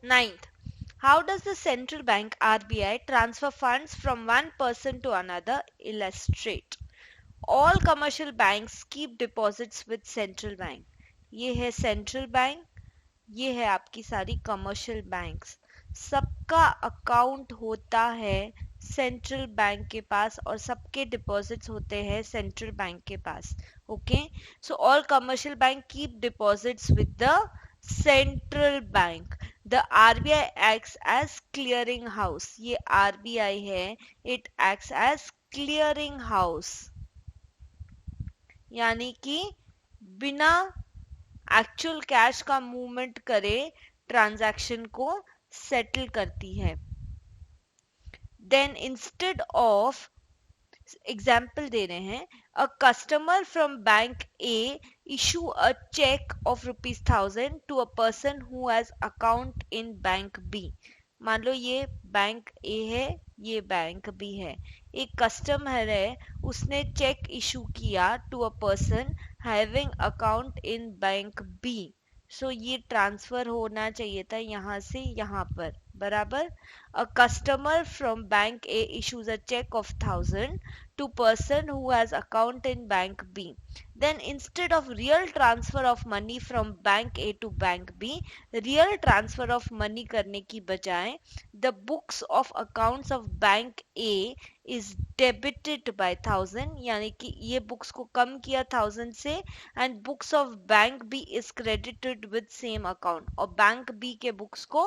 Ninth, how does the central bank RBI transfer funds from one person to another? Illustrate. All commercial banks keep deposits with central bank. ये है central bank, ये है आपकी सारी commercial banks, सबका account होता है central bank के पास और सबके डिपॉजिट्स होते हैं सेंट्रल बैंक के पास. Okay, so all commercial bank keep deposits with the central bank. The RBI acts as clearing house. ये आरबीआई है, it acts as clearing house, यानी कि बिना एक्चुअल कैश का मूवमेंट करे ट्रांजैक्शन को सेटल करती है. देन इंस्टेड ऑफ, एग्जाम्पल दे रहे हैं, a customer from bank A issue a cheque of ₹1000 to a person who has account in bank B. मान लो ये बैंक ए है, ये बैंक बी है. एक कस्टमर है, उसने चेक इशू किया to a person having account in bank B. So ये ट्रांसफर होना चाहिए था यहाँ से यहाँ पर, बराबर. A customer from bank A issues a cheque of 1000 to person who has account in bank B. Then instead of real transfer of money from bank A to bank B, real transfer of money करने की बजाय the books of accounts of bank A is debited by 1000, यानी कि ये books को कम किया 1000 से, and books of bank B is credited with same account, और बैंक B के बुक्स को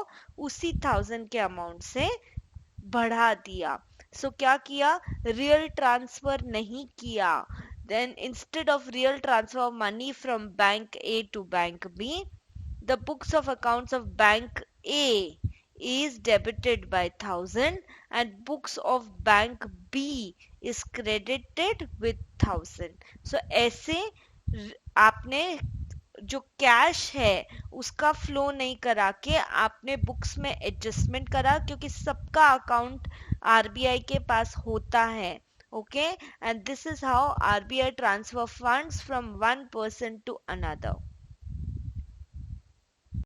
उसी 1000 के अमाउंट से बढ़ा दिया. सो क्या किया, रियल ट्रांसफर नहीं किया. Then instead of real transfer of money from bank A to bank B, the books of accounts of bank A is debited by 1000 and books of bank B is credited with 1000. So ऐसे आपने जो cash है उसका flow नहीं करा के आपने books में एडजस्टमेंट करा, क्योंकि सबका अकाउंट आरबीआई के पास होता है. Okay, and this is how RBI transfer funds from one person to another.